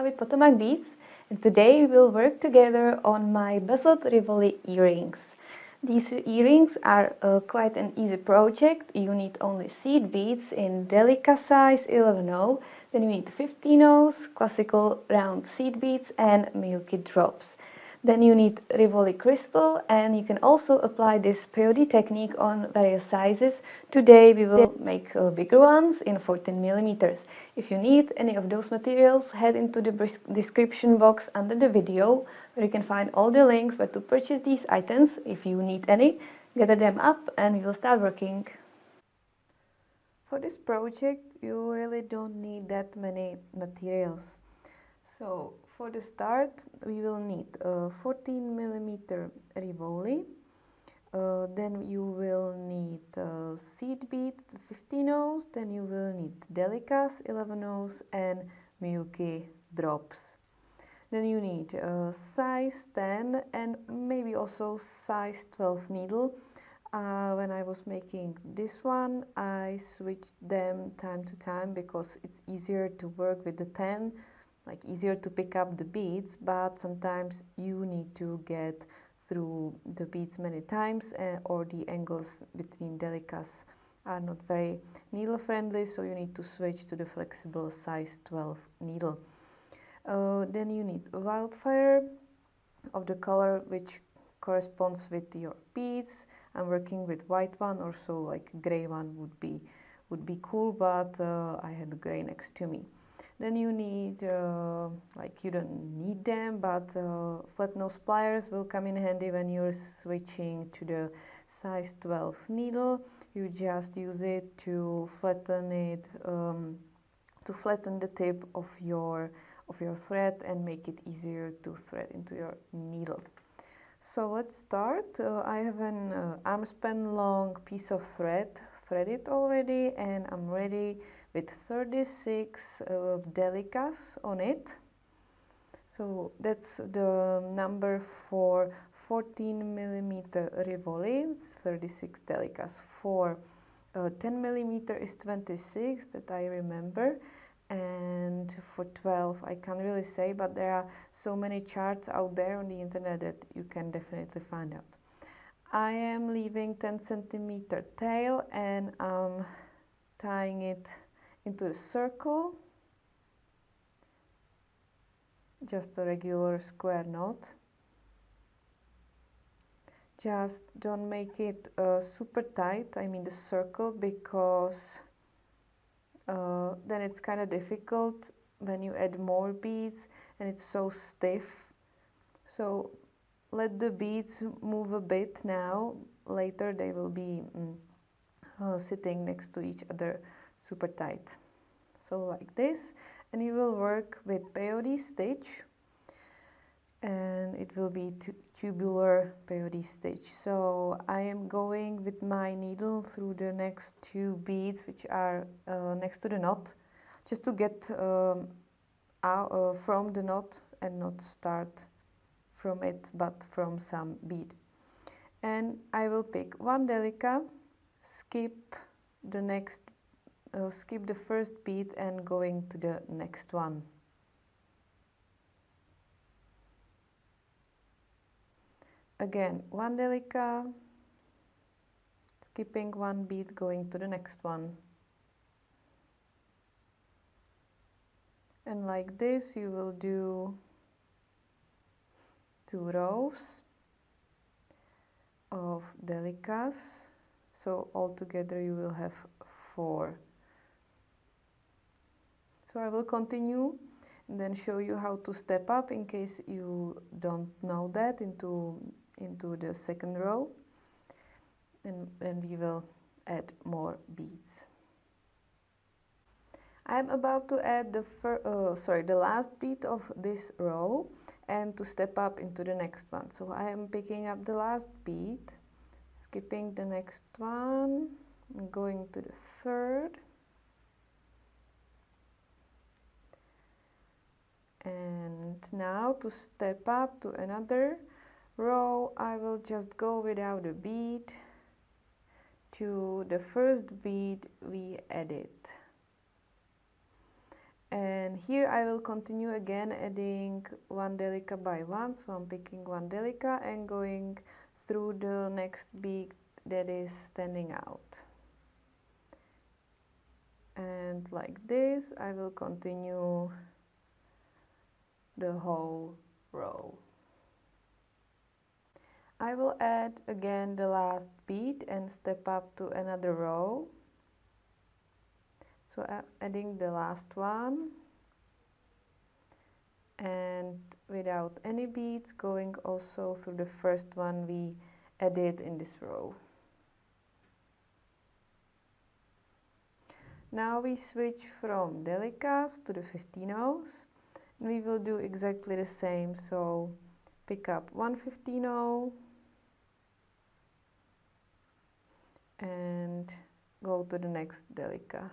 with PotomacBeads, and today we will work together on my Bezeled Rivoli earrings. These earrings are quite an easy project. You need only seed beads in delica size 11/0, then you need 15/0, classical round seed beads and milky drops. Then you need Rivoli crystal, and you can also apply this Peyote technique on various sizes. Today we will make bigger ones in 14 millimeters. If you need any of those materials, head into the description box under the video, where you can find all the links where to purchase these items. If you need any, gather them up and we will start working. For this project you really don't need that many materials. So for the start we will need a 14 millimeter Rivoli, then you will need seed beads 15/0, then you will need delicas 11/0 and milky drops. Then you need a size 10 and maybe also size 12 needle. When I was making this one, I switched them time to time because it's easier to work with the 10, like easier to pick up the beads, but sometimes you need to get through the beads many times, or the angles between delicas are not very needle friendly, so you need to switch to the flexible size 12 needle. Then you need wildfire of the color which corresponds with your beads. I'm working with white one, or so like gray one would be cool, but I had gray next to me. Then you need, like you don't need them, but flat nose pliers will come in handy when you're switching to the size 12 needle. You just use it to flatten it, to flatten the tip of your thread and make it easier to thread into your needle. So let's start. I have an arm span long piece of thread threaded already, and I'm ready with 36 delicas on it. So that's the number for 14 millimeter Rivoli, it's 36 delicas. For 10 millimeter is 26, that I remember, and for 12 I can't really say, but there are so many charts out there on the internet that you can definitely find out. I am leaving 10 centimeter tail and I'm tying it into a circle, just a regular square knot. Just don't make it super tight, I mean the circle, because then it's kind of difficult when you add more beads and it's so stiff. So let the beads move a bit now. Later they will be sitting next to each other super tight. So like this, and you will work with Peyote stitch, and it will be tubular Peyote stitch. So I am going with my needle through the next two beads which are next to the knot, just to get out from the knot and not start from it but from some bead. And I will pick one delica, skip the first bead and going to the next one. Again, one delica, skipping one bead, going to the next one. And like this you will do 2 rows of delicas, so altogether you will have 4. So I will continue and then show you how to step up in case you don't know that into the second row, and then we will add more beads. I'm about to add the last bead of this row and to step up into the next one. So I am picking up the last bead, skipping the next one, and going to the third, and now to step up to another row I will just go without a bead to the first bead we added, And here I will continue again adding one delica by one, so I'm picking one delica and going through the next bead that is standing out. And like this I will continue the whole row. I will add again the last bead and step up to another row. So I'm adding the last one and without any beads, going also through the first one we added in this row. Now we switch from delicas to the 15-0s, and we will do exactly the same. So pick up one 15-0 and go to the next delica.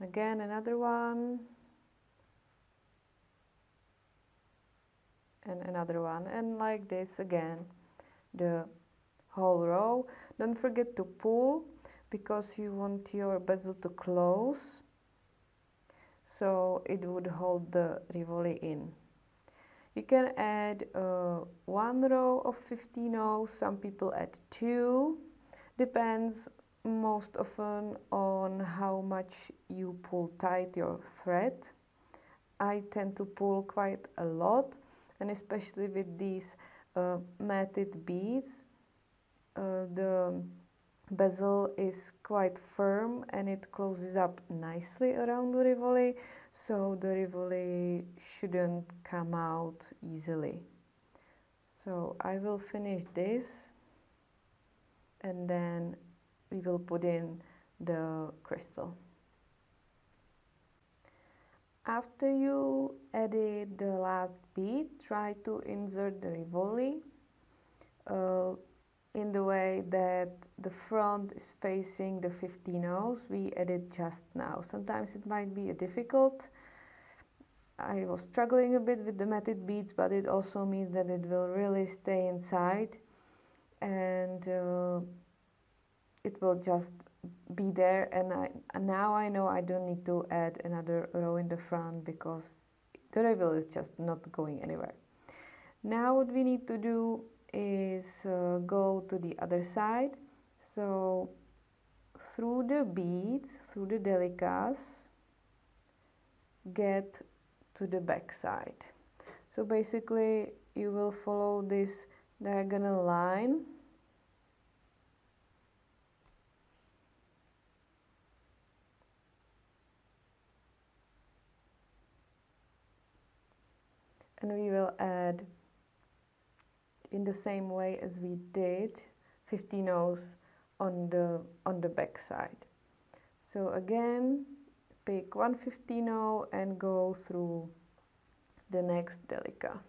Again another one and another one, and like this again the whole row. Don't forget to pull because you want your bezel to close, so it would hold the Rivoli in. You can add one row of 15-0, some people add two, depends most often on how much you pull tight your thread. I tend to pull quite a lot, and especially with these matted beads, the bezel is quite firm and it closes up nicely around the Rivoli, so the Rivoli shouldn't come out easily. So I will finish this and then we will put in the crystal. After you added the last bead, try to insert the Rivoli in the way that the front is facing the 15-0s we added just now. Sometimes it might be difficult. I was struggling a bit with the matted beads, but it also means that it will really stay inside and it will just be there, and now I know I don't need to add another row in the front because the Rivoli is just not going anywhere. Now what we need to do is go to the other side, so through the beads, through the delicas, get to the back side. So basically you will follow this diagonal line and we will add in the same way as we did 15-0s on the back side. So again, pick one 15-0 and go through the next delica.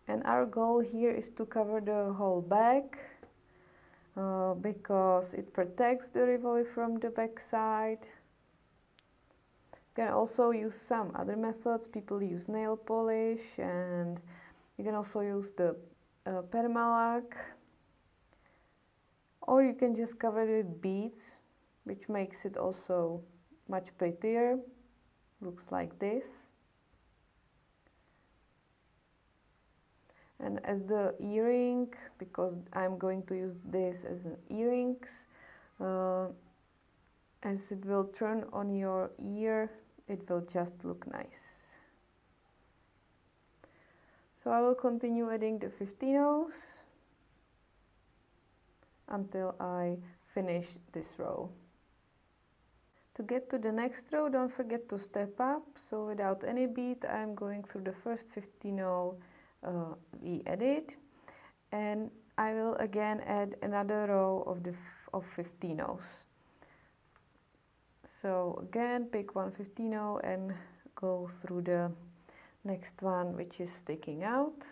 And our goal here is to cover the whole back because it protects the Rivoli from the back side. You can also use some other methods. People use nail polish, and you can also use the permalac, or you can just cover it with beads, which makes it also much prettier. Looks like this. And as the earring, because I'm going to use this as an earrings, as it will turn on your ear, it will just look nice. So I will continue adding the 15-0s until I finish this row. To get to the next row, don't forget to step up. So without any bead, I'm going through the first 15-0 we added, and I will again add another row of 15-0s. So again, pick one 15-0 and go through the next one which is sticking out,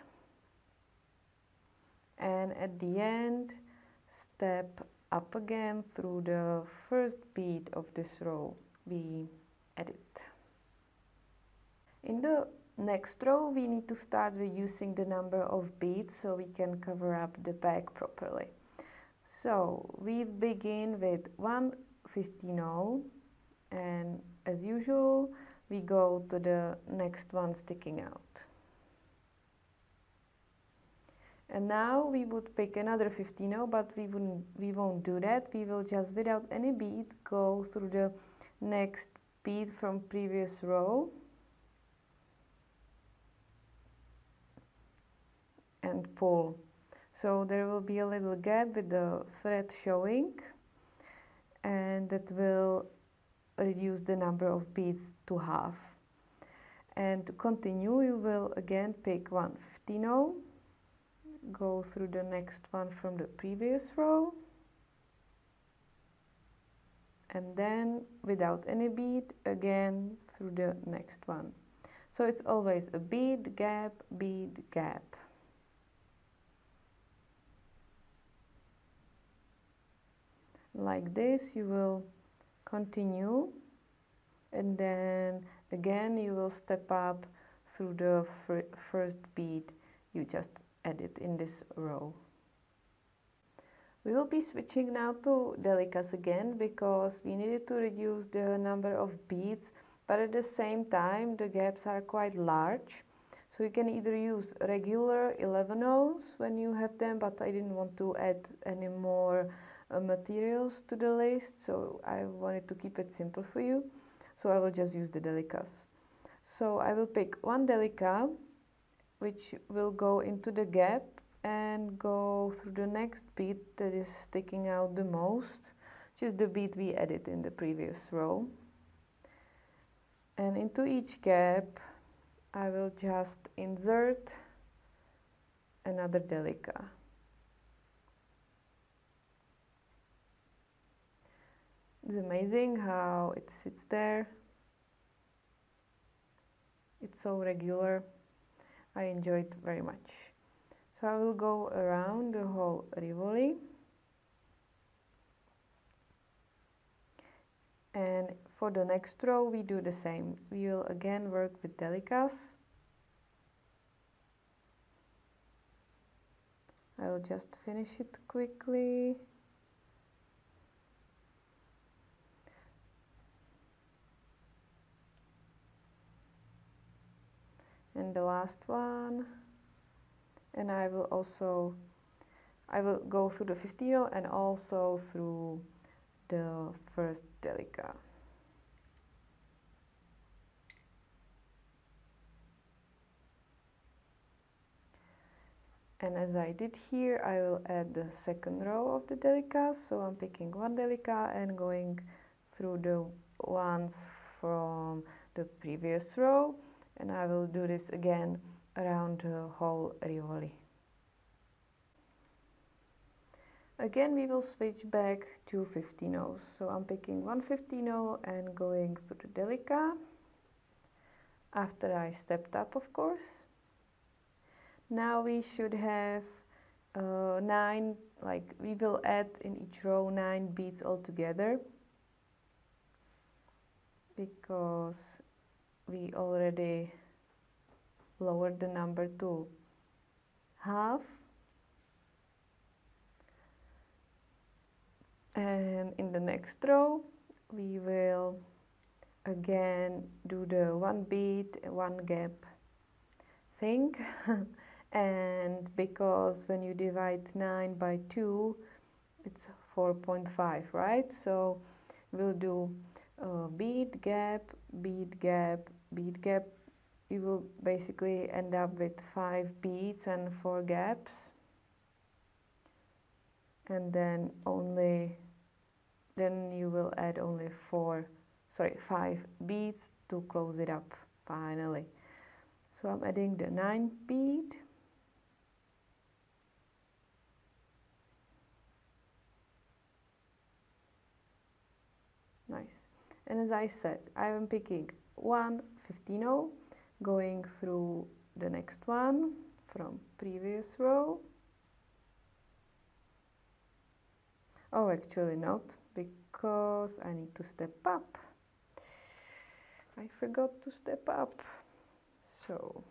and at the end step up again through the first bead of this row we added. In the next row we need to start reducing the number of beads so we can cover up the back properly. So we begin with 1/15 and as usual we go to the next one sticking out. And now we would pick another 15, but we won't do that. We will just, without any bead, go through the next bead from previous row and pull. So there will be a little gap with the thread showing, and that will reduce the number of beads to half. And to continue, you will again pick 1/15, go through the next one from the previous row, and then without any bead again through the next one. So it's always a bead, gap, bead, gap. Like this you will continue, and then again you will step up through the first bead you just added in this row. We will be switching now to delicas again because we needed to reduce the number of beads, but at the same time the gaps are quite large. So you can either use regular 11/0 when you have them, but I didn't want to add any more materials to the list, so I wanted to keep it simple for you. So I will just use the delicas. So I will pick one delica, which will go into the gap and go through the next bead that is sticking out the most, which is the bead we added in the previous row. And into each gap I will just insert another delica. It's amazing how it sits there. It's so regular. I enjoy it very much. So I will go around the whole Rivoli. And for the next row we do the same. We will again work with delicas. I will just finish it quickly. And the last one, and I will go through the 15 and also through the first delica. And as I did here, I will add the second row of the delicas. So I'm picking one delica and going through the ones from the previous row. And I will do this again around the whole Rivoli. Again we will switch back to 15/0. So I'm picking 1/15 and going through the delica after I stepped up, of course. Now we should have 9, like we will add in each row 9 beads altogether, because we already lowered the number to half. And in the next row we will again do the one bead, one gap thing. And because when you divide 9 by 2 it's 4.5, right? So we'll do bead, gap, bead, gap, bead, gap. You will basically end up with 5 beads and 4 gaps, and then you will add only 5 beads to close it up finally. So I'm adding the 9th bead. Nice. And as I said, I am picking 1/15, going through the next one from previous row. Oh, actually not, because I need to step up. I forgot to step up. So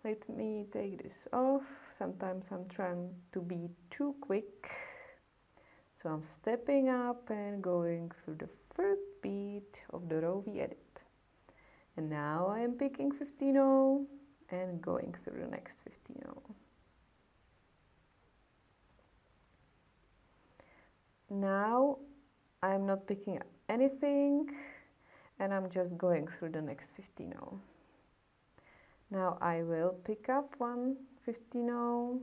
let me take this off. Sometimes I'm trying to be too quick. So I'm stepping up and going through the first bead of the row we added. And now I am picking 15-0 and going through the next 15-0. Now I'm not picking up anything and I'm just going through the next 15-0. Now I will pick up one 15-0.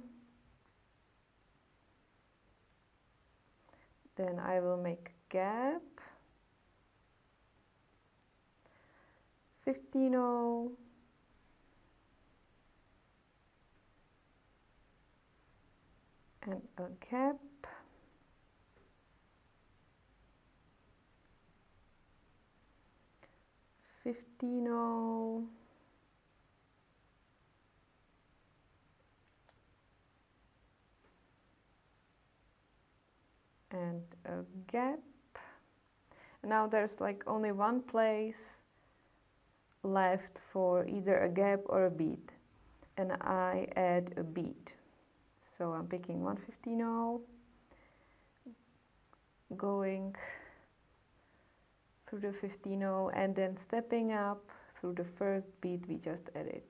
Then I will make a gap, 15-0, and a gap, 15-0, and a gap. Now there's like only one place left for either a gap or a bead, and I add a bead. So I'm picking 1 15-0, going through the 15-0 and then stepping up through the first bead we just added.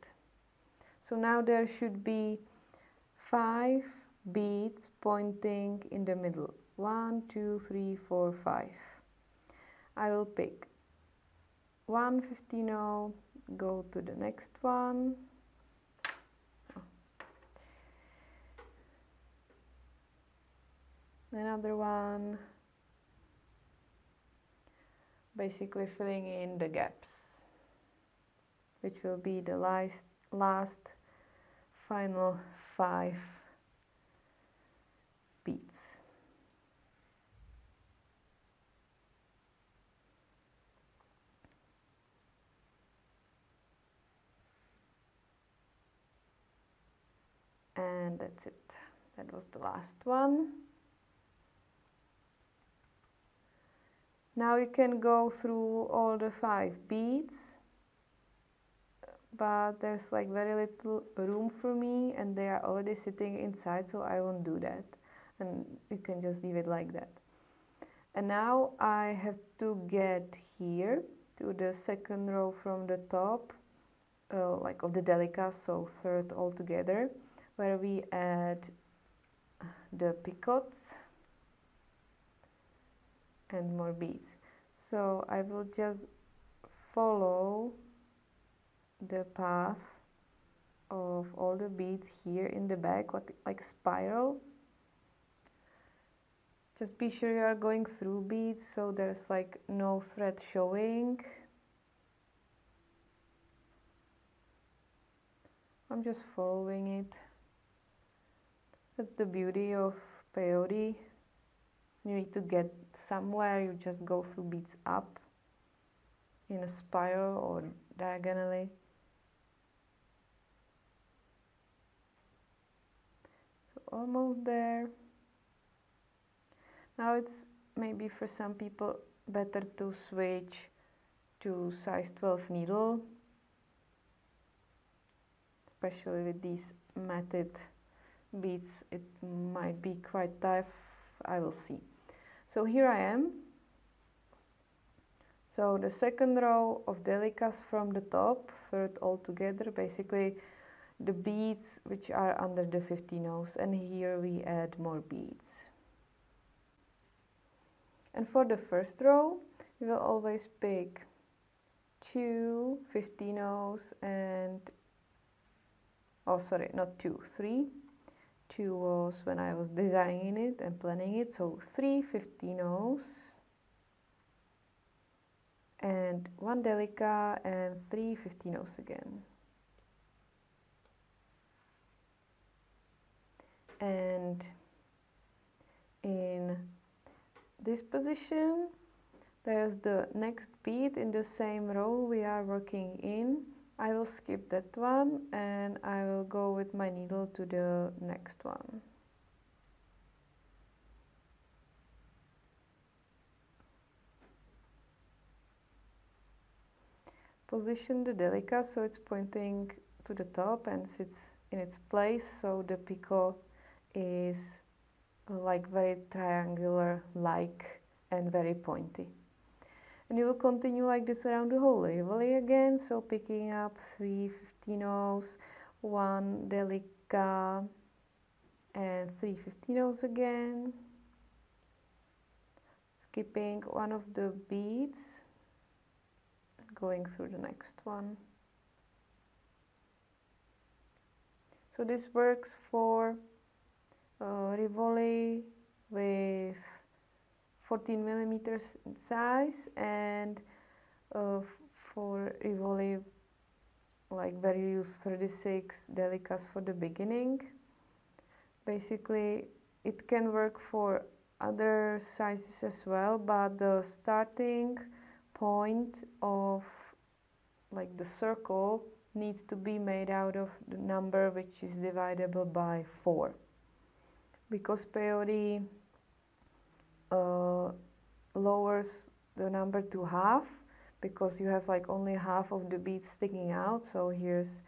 So now there should be 5 beads pointing in the middle. 1, 2, 3, 4, 5. I will pick 1 15-0, go to the next one. Another one. Basically filling in the gaps, which will be the last final 5 beads. And that's it. That was the last one. Now you can go through all the 5 beads, but there's like very little room for me and they are already sitting inside, so I won't do that. And you can just leave it like that. And now I have to get here to the second row from the top, like of the delicas, so third altogether, where we add the picots and more beads. So I will just follow the path of all the beads here in the back, like spiral. Just be sure you are going through beads so there's like no thread showing. I'm just following it. That's the beauty of peyote. You need to get somewhere, you just go through beads up in a spiral or diagonally. So almost there. Now it's maybe for some people better to switch to size 12 needle, especially with these matted beads. It might be quite tough, I will see. So here I am. So the second row of delicas from the top, third all together, basically the beads which are under the 15-0s, and here we add more beads. And for the first row, we will always pick 2 15-0s and, oh sorry, not 2, 3. 2 was when I was designing it and planning it, so 3 15-0s and 1 delica and 3 15-0s again. And in this position, there's the next bead in the same row we are working in. I will skip that one and I will go with my needle to the next one. Position the delica so it's pointing to the top and sits in its place, so the picot is like very triangular like and very pointy. And you will continue like this around the whole Rivoli again, so picking up 3 15-ohs, 1 delica and 3 15-ohs again, skipping one of the beads, going through the next one. So this works for Rivoli with 14 millimeters in size, and for Rivoli like where you use 36 delicas for the beginning. Basically it can work for other sizes as well, but the starting point of like the circle needs to be made out of the number which is divisible by 4, because Peyote lowers the number to half, because you have like only half of the beads sticking out. So here's,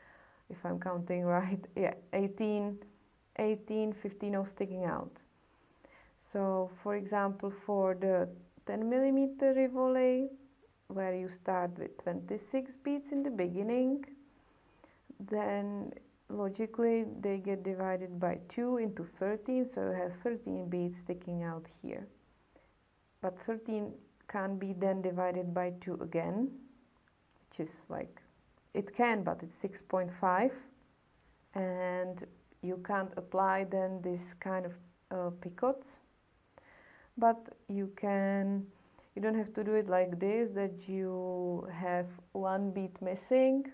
if I'm counting right, yeah, 18 15-ohs sticking out. So for example, for the 10 millimeter Rivoli, where you start with 26 beads in the beginning, then logically they get divided by 2 into 13, so you have 13 beads sticking out here. But 13 can't be then divided by 2 again, which is like, it can, but it's 6.5, and you can't apply then this kind of picots. But you can, you don't have to do it like this, that you have one bead missing,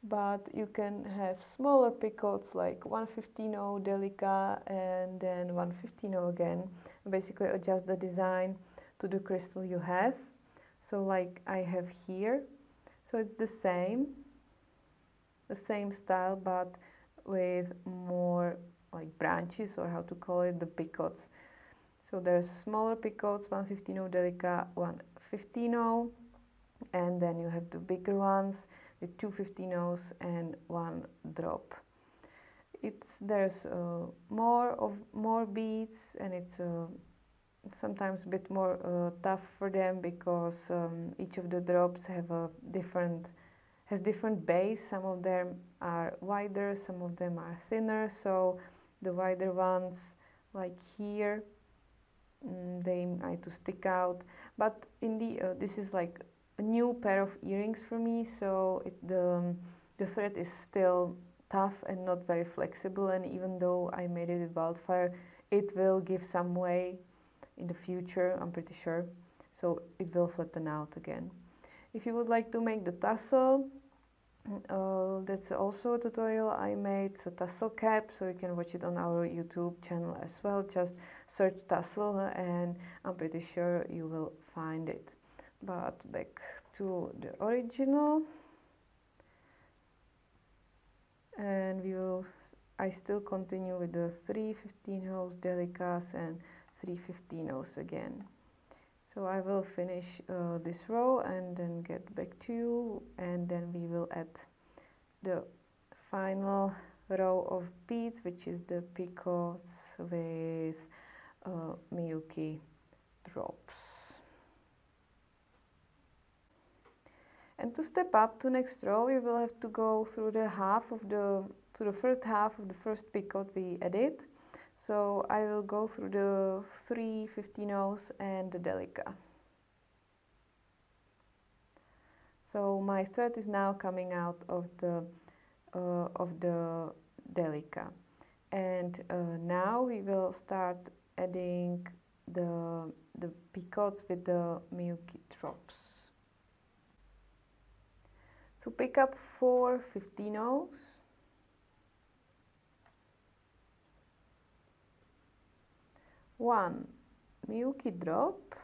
but you can have smaller picots, like 1 15-oh delica and then 1 15-oh again, and basically adjust the design to the crystal you have. So like I have here, so it's the same style, but with more like branches, or how to call it, the picots. So there's smaller picots, 1 15-oh delica, 1 15-oh, and then you have the bigger ones with 2 15-ohs and 1 drop. There's more beads, and it's sometimes a bit more tough for them, because each of the drops has different base. Some of them are wider, some of them are thinner. So the wider ones, like here, they need to stick out. But in this is like a new pair of earrings for me, so the thread is still tough and not very flexible, and even though I made it with wildfire, it will give some way in the future, I'm pretty sure, so it will flatten out again. If you would like to make the tassel, that's also a tutorial I made, so tassel cap, so you can watch it on our YouTube channel as well. Just search tassel and I'm pretty sure you will find it. But back to the original, and I still continue with the 3 15-ohs delicas and 3 15-ohs again. So I will finish this row and then get back to you, and then we will add the final row of beads, which is the picots with Miyuki drops. And to step up to next row, you will have to go through the first half of the first picot we added. So I will go through the 3 15-ohs and the delica. So my thread is now coming out of the delica, and now we will start adding the picots with the Miyuki drops. So pick up 4 15-ohs. One Miyuki drop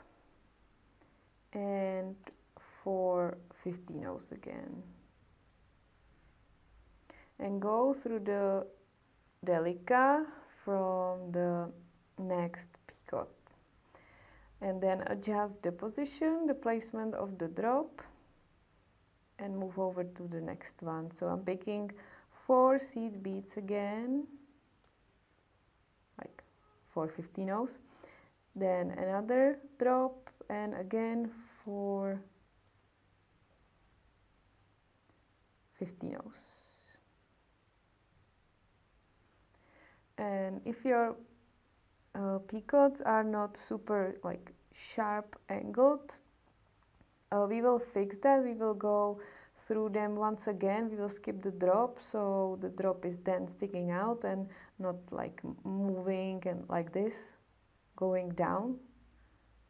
and 4 15-ohs again, and go through the delica from the next picot, and then adjust the position, the placement of the drop, and move over to the next one. So I'm picking 4 seed beads again, like 4 50 rows, then another drop, and again 4 50 rows. And if your peacoats are not super like sharp angled, we will fix that. We will go through them once again. We will skip the drop, so the drop is then sticking out and not like moving and like this, going down,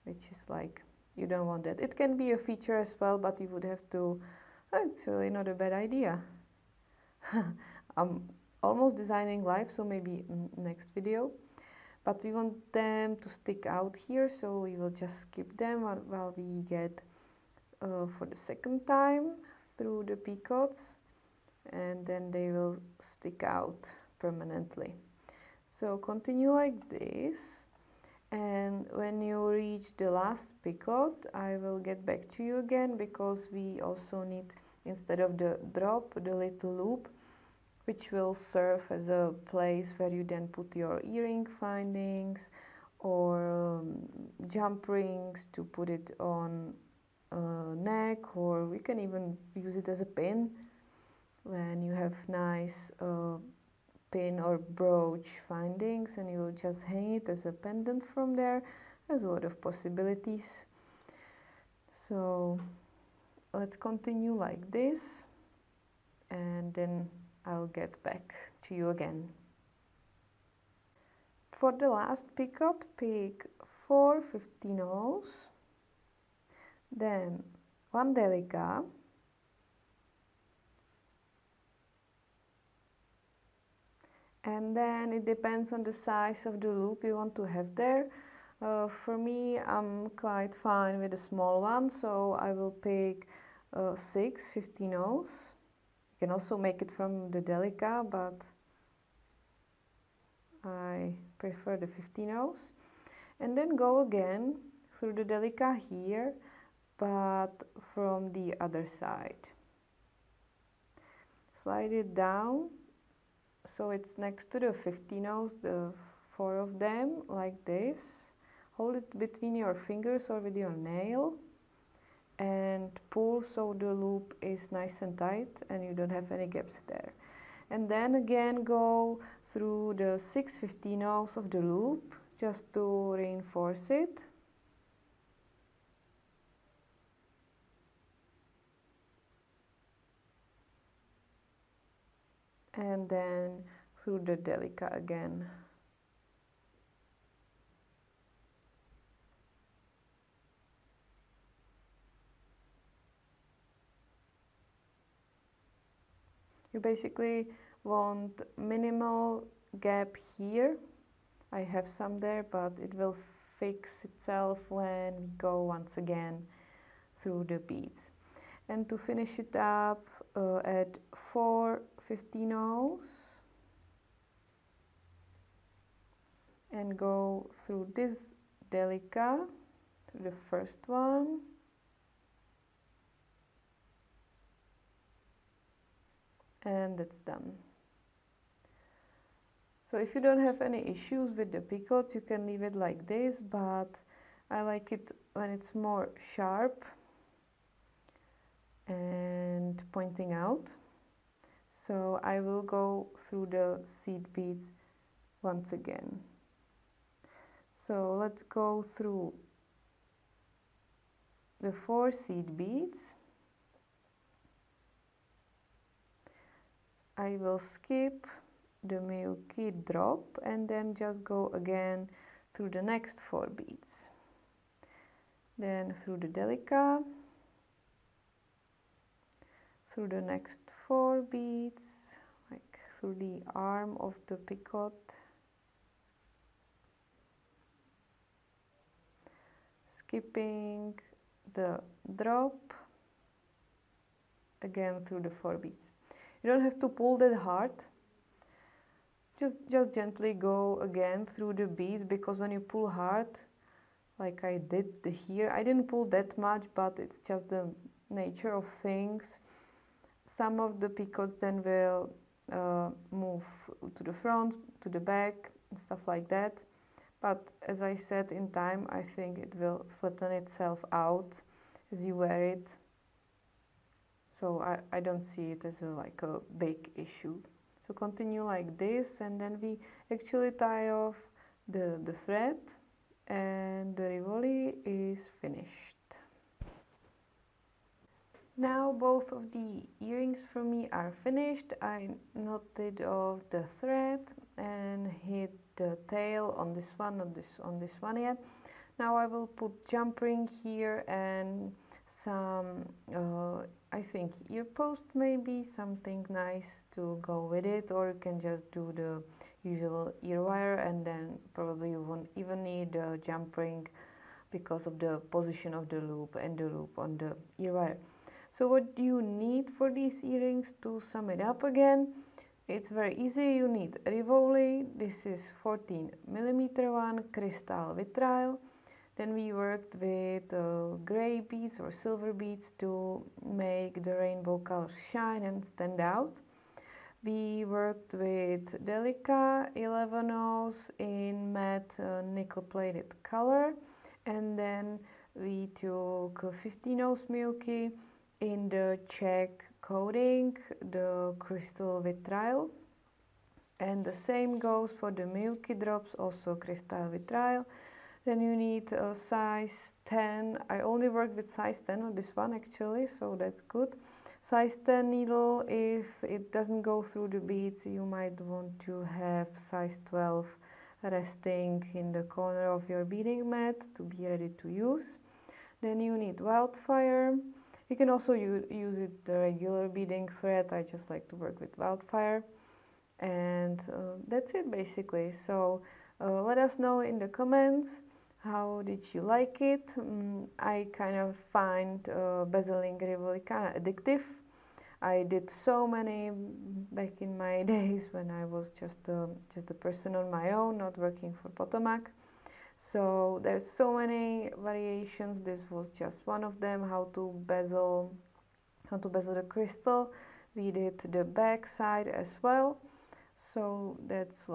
which is like, you don't want that. It can be a feature as well, but you would have to, it's really not a bad idea. I'm almost designing live, so maybe next video. But we want them to stick out here, so we will just skip them while we get for the second time through the peacoats, and then they will stick out permanently. So continue like this, and when you reach the last peacoat, I will get back to you again, because we also need, instead of the drop, the little loop, which will serve as a place where you then put your earring findings or jump rings to put it on neck, or we can even use it as a pin when you have nice pin or brooch findings, and you will just hang it as a pendant from there. There's a lot of possibilities. So let's continue like this, and then I'll get back to you again. For the last peacoat, pick 4 50 rows, then 1 delica, and then it depends on the size of the loop you want to have there. For me, I'm quite fine with a small one, so I will pick 6 50 rows. You can also make it from the delica, but I prefer the 50 rows. And then go again through the delica here, but from the other side. Slide it down so it's next to the 50 rows, the 4 of them, like this. Hold it between your fingers or with your nail and pull so the loop is nice and tight and you don't have any gaps there. And then again go through the 6 50 rows of the loop just to reinforce it. And then through the delica again. You basically want minimal gap here. I have some there, but it will fix itself when we go once again through the beads. And to finish it up, add 4 50 rows and go through this delica, through the first one, and that's done. So if you don't have any issues with the peacoats, you can leave it like this, but I like it when it's more sharp and pointing out. So I will go through the seed beads once again. So let's go through the 4 seed beads. I will skip the milky drop and then just go again through the next 4 beads. Then through the delica, through the next 4 beads, like through the arm of the peacoat, skipping the drop, again through the 4 beads. You don't have to pull that hard, just gently go again through the beads, because when you pull hard, like I did here, I didn't pull that much, but it's just the nature of things. Some of the peacoats then will move to the front, to the back, and stuff like that. but as I said, in time I think it will flatten itself out as you wear it. So I don't see it as like a big issue. So continue like this, and then we actually tie off the thread, and the Rivoli is finished. Now both of the earrings for me are finished. I knotted off the thread and hit the tail on this one, not on this one yet. Now I will put jump ring here and some, I think ear post, maybe something nice to go with it, or you can just do the usual ear wire, and then probably you won't even need a jump ring because of the position of the loop and the loop on the ear wire. So what do you need for these earrings? To sum it up again, it's very easy. You need Rivoli, this is 14mm one, crystal vitriol. Then we worked with gray beads or silver beads to make the rainbow colors shine and stand out. We worked with delica 11 ounce in matte nickel plated color, and then we took 15 ounce milky in the check coating, the crystal vitriol, and the same goes for the milky drops, also crystal vitriol. Then you need a size 10. I only worked with size 10 on this one actually, so that's good. Size 10 needle. If it doesn't go through the beads, you might want to have size 12 resting in the corner of your beading mat to be ready to use. Then you need wildfire. You can also use it the regular beading thread. I just like to work with wildfire. And that's it basically. So let us know in the comments, how did you like it? I kind of find bezeling Rivoli kind of addictive. I did so many back in my days when I was just a person on my own, not working for Potomac. So there's so many variations. This was just one of them. How to bezel the crystal. We did the back side as well. So that's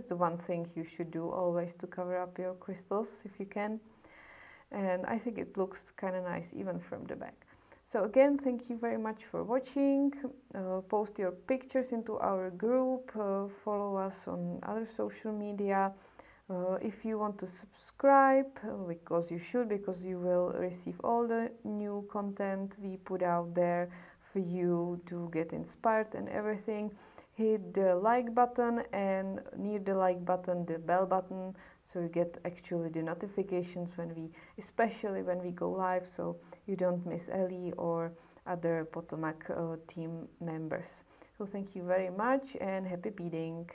the one thing you should do always, to cover up your crystals if you can. And I think it looks kind of nice even from the back. So again, thank you very much for watching. Post your pictures into our group. Follow us on other social media. If you want to subscribe, because you should, because you will receive all the new content we put out there for you to get inspired and everything. Hit the like button, and near the like button the bell button, so you get actually the notifications especially when we go live, so you don't miss Ellie or other Potomac team members. So thank you very much and happy beading!